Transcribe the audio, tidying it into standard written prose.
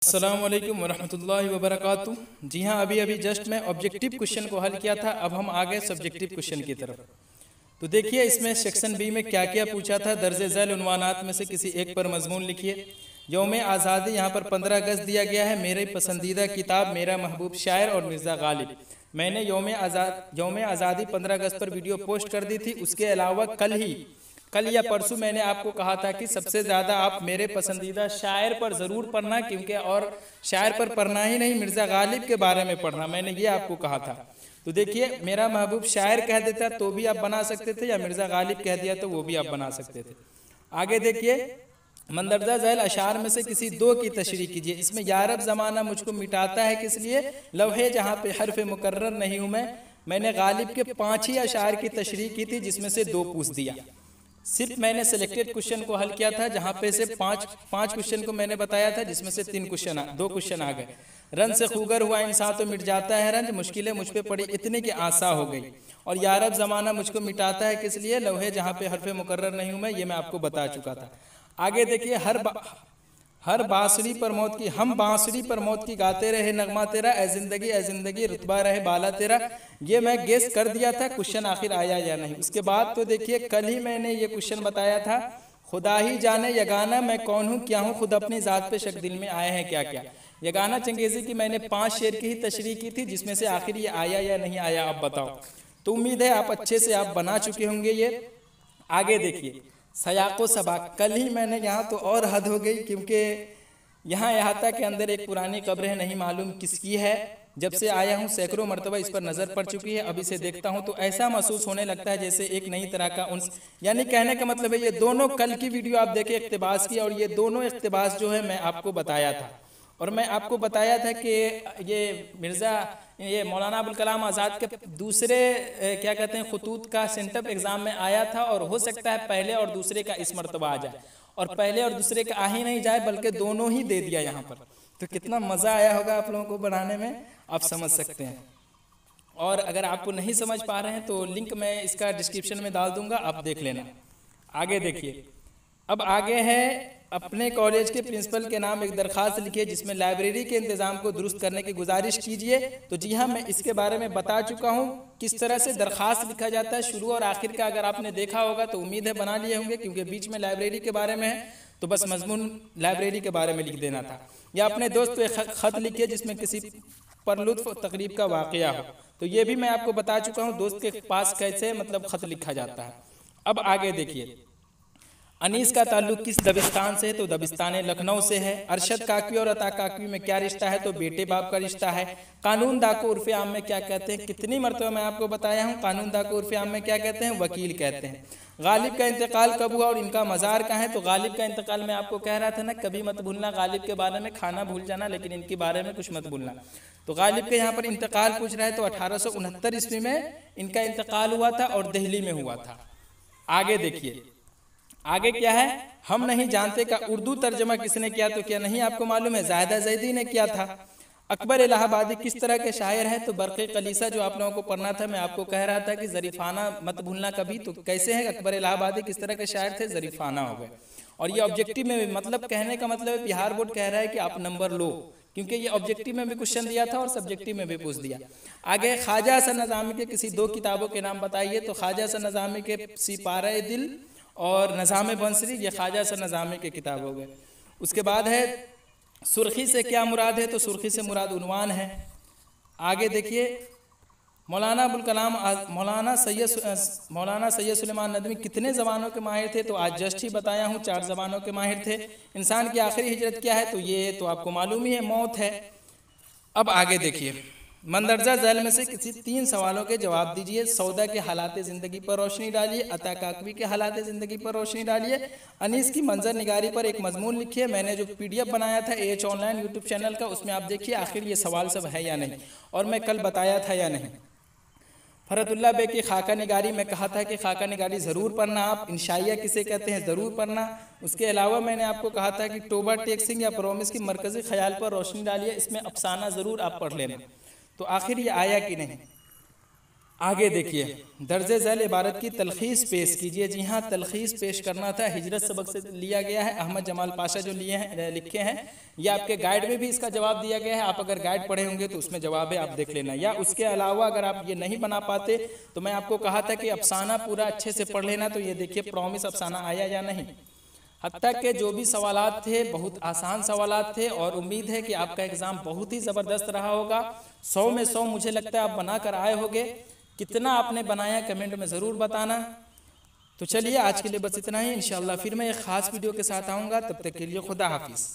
अस्सलाम वालेकुम वरहमतुल्लाहि वबरकातुह। जी हाँ, अभी अभी जस्ट मैं ऑब्जेक्टिव क्वेश्चन को हल किया था। अब हम आ गए सब्जेक्टिव क्वेश्चन की तरफ। तो देखिए इसमें सेक्शन बी में क्या क्या पूछा था। दर्जे झैल उन्वानात में से किसी एक पर मजमून लिखिए। यौम आज़ादी यहाँ पर 15 अगस्त दिया गया है। मेरी पसंदीदा किताब, मेरा महबूब शायर और मिर्ज़ा गालिब। मैंने यौम आज़ादी 15 अगस्त पर वीडियो पोस्ट कर दी थी। उसके अलावा कल या परसों मैंने आपको कहा था कि सबसे ज़्यादा आप मेरे पसंदीदा शायर पर ज़रूर पढ़ना, क्योंकि और शायर पर पढ़ना ही नहीं, मिर्ज़ा गालिब के बारे में पढ़ना। मैंने ये आपको कहा था। तो देखिए, मेरा महबूब शायर कह देता तो भी आप बना सकते थे, या मिर्ज़ा गालिब कह दिया तो वो भी आप बना सकते थे। आगे देखिए, मंदरजा झैल अशार में से किसी दो की तशरीह कीजिए। इसमें यारब ज़माना मुझको मिटाता है, किस लिए? लौहे जहाँ पे हर्फ मुकर्रर नहीं हूँ मैंने गालिब के 5 ही अशार की तशरीह की थी, जिसमें से 2 पूछ दिया। सिर्फ मैंने सिलेक्टेड क्वेश्चन को हल किया था, जहाँ पे से पांच क्वेश्चन को मैंने बताया था, जिसमें से 2 क्वेश्चन आ गए। रंज से खूगर हुआ इंसान तो मिट जाता है रंज, मुश्किलें मुझ पे पड़ी इतनी की आसा हो गई। और यारब ज़माना मुझको मिटाता है, किस लिए? लौहे जहाँ पे हर्फ मुकर्रर नहीं हूँ मैं, ये मैं आपको बता चुका था। आगे देखिए, हर बांसुरी पर मौत की, हम बांसुरी पर मौत की गाते रहे नगमा तेरा, ए जिंदगी रुतबा रहे बाला तेरा। ये मैं गेस कर दिया था, क्वेश्चन आखिर आया या नहीं। उसके बाद तो देखिए, कल ही मैंने ये क्वेश्चन बताया था, खुदा ही जाने यगाना मैं कौन हूँ क्या हूँ, खुद अपनी ज़ात पे शक दिल में आए हैं क्या क्या। यगाना चंगेज़ी की मैंने 5 शेर की ही तशरीह की थी, जिसमें से आखिर ये आया या नहीं आया आप बताओ। तो उम्मीद है आप अच्छे से आप बना चुके होंगे ये। आगे देखिए, सयाको सबाक, कल ही मैंने यहाँ तो और हद हो गई, क्योंकि यहाँ अहाता के अंदर एक पुरानी कब्र है, नहीं मालूम किसकी है। जब से आया हूँ सैकड़ों मरतबा इस पर नज़र पड़ चुकी है। अब इसे देखता हूँ तो ऐसा महसूस होने लगता है जैसे एक नई तरह का उन्स। यानी कहने का मतलब है, ये दोनों कल की वीडियो आप देखें इक़्तिबास की, और ये दोनों इक़्तिबास जो है मैं आपको बताया था। और मैं आपको बताया था कि ये मौलाना अबुल कलाम आज़ाद के दूसरे क्या कहते हैं खतूत का सेंटअप एग्ज़ाम में आया था, और हो सकता है पहले और दूसरे का इस मरतबा आ जाए, और पहले और दूसरे का आ ही नहीं जाए बल्कि दोनों ही दे दिया यहाँ पर। तो कितना मज़ा आया होगा आप लोगों को बनाने में, आप समझ सकते हैं। और अगर आपको नहीं समझ पा रहे हैं तो लिंक मैं इसका डिस्क्रिप्शन में डाल दूंगा, आप देख लेना। आगे देखिए, अब आगे है, अपने कॉलेज के प्रिंसिपल के नाम एक दरख्वास्त लिखिए जिसमें लाइब्रेरी के इंतज़ाम को दुरुस्त करने की गुजारिश कीजिए। तो जी हाँ, मैं इसके बारे में बता चुका हूँ किस तरह से दरख्वास्त लिखा जाता है। शुरू और आखिर का अगर आपने देखा होगा तो उम्मीद है बना लिए होंगे, क्योंकि बीच में लाइब्रेरी के बारे में है तो बस मजमून लाइब्रेरी के बारे में लिख देना था। या अपने दोस्त को एक ख़त लिखिए जिसमें किसी परलुत्फ तकरीब का वाक़या हो। तो ये भी मैं आपको बता चुका हूँ दोस्त के पास कैसे मतलब ख़त लिखा जाता है। अब आगे देखिए, अनीस का ताल्लुक किस दबिस्तान से है? तो दबिस्तान लखनऊ से है। अरशद काकवी और अता काकवी में क्या रिश्ता है? तो बेटे बाप का रिश्ता है। कानून दा को उर्फ़ आम में क्या कहते हैं? कितनी मरतबा मैं आपको बताया हूँ, कानून दा को उर्फ़ आम में क्या कहते हैं? वकील कहते हैं। गालिब का इंतकाल कब हुआ और इनका मज़ार कहाँ है? तो गालिब का इंतकाल मैं आपको कह रहा था ना, कभी मत भूलना गालिब के बारे में, खाना भूल जाना लेकिन इनके बारे में कुछ मत भूलना। तो गालिब के यहाँ पर इंतकाल पूछ रहा है, तो 1869 ईस्वी में इनका इंतकाल हुआ था और दिल्ली में हुआ था। आगे देखिए, आगे क्या है, हम नहीं जानते का उर्दू तर्जमा किसने किया? तो क्या नहीं आपको मालूम है? ज़ाहिदा ज़ैदी ने किया था। अकबर इलाहाबादी किस तरह के शायर हैं? तो बरक़े कलीसा जो आप लोगों को पढ़ना था, मैं आपको कह रहा था कि ज़रीफ़ाना मत भूलना कभी। तो कैसे हैं अकबर इलाहाबादी, किस तरह के शायर थे? ज़रीफ़ाना हो गए। और ये ऑब्जेक्टिव में मतलब कहने का मतलब बिहार बोर्ड कह रहा है कि आप नंबर लो, क्योंकि ये ऑब्जेक्टिव में भी क्वेश्चन दिया था और सब्जेक्टिव में भी पूछ दिया। आगे, ख्वाजा हसन नज़ामी के किसी 2 किताबों के नाम बताइए। तो ख्वाजा हसन नज़ामी के सिपारा दिल और नज़ाम बंसरी, ये ख्वाजा हसन नज़ामी के किताब हो गए। उसके बाद है, सुर्खी से क्या मुराद है? तो सुर्खी से मुराद उन्वान है। आगे देखिए, मौलाना सैयद सुलेमान नदवी कितने ज़बानों के माहिर थे? तो आज जस्ट ही बताया हूँ 4 ज़बानों के माहिर थे। इंसान की आखिरी हिजरत क्या है? तो ये तो आपको मालूम ही है, मौत है। अब आगे देखिए, मंदरजा झैल में से किसी 3 सवालों के जवाब दीजिए। सौदा के हालात ज़िंदगी पर रोशनी डालिए, अता काकवी के हालात ज़िंदगी पर रोशनी डालिए, अनीस की मंजर निगारी पर एक मजमून लिखिए। मैंने जो PDF बनाया था AH ऑनलाइन यूट्यूब चैनल का, उसमें आप देखिए आखिर ये सवाल सब है या नहीं, और मैं कल बताया था या नहीं। फरतुल्ला बे की खाका निगारी, मैं कहा था कि खाका निगारी ज़रूर पढ़ना आप। इंशाइया किसे कहते हैं ज़रूर पढ़ना। उसके अलावा मैंने आपको कहा था कि टोबा टेक्सिंग या प्रोमिस की मरकज़ी ख्याल पर रोशनी डालिए, इसमें अफसाना ज़रूर आप पढ़ लेना। तो आखिर ये आया कि नहीं? आगे देखिए, दर्जे झैल इबारत की तलखीस पेश कीजिए। जी हाँ, तलखीस पेश करना था, हिजरत सबक से लिया गया है, अहमद जमाल पाशा जो लिए हैं लिखे हैं। या आपके गाइड में भी इसका जवाब दिया गया है, आप अगर गाइड पढ़े होंगे तो उसमें जवाब है, आप देख लेना। या उसके अलावा अगर आप ये नहीं बना पाते तो मैं आपको कहा था कि अफसाना पूरा अच्छे से पढ़ लेना। तो ये देखिए प्रॉमिस अफसाना आया या नहीं। हत्ता के जो भी सवालात थे बहुत आसान सवालात थे, और उम्मीद है कि आपका एग्ज़ाम बहुत ही ज़बरदस्त रहा होगा। 100 में 100 मुझे लगता है आप बना कर आए होगे। कितना आपने बनाया कमेंट में ज़रूर बताना। तो चलिए आज के लिए बस इतना ही, इंशाल्लाह फिर मैं एक ख़ास वीडियो के साथ आऊँगा। तब तक के लिए खुदा हाफिज़।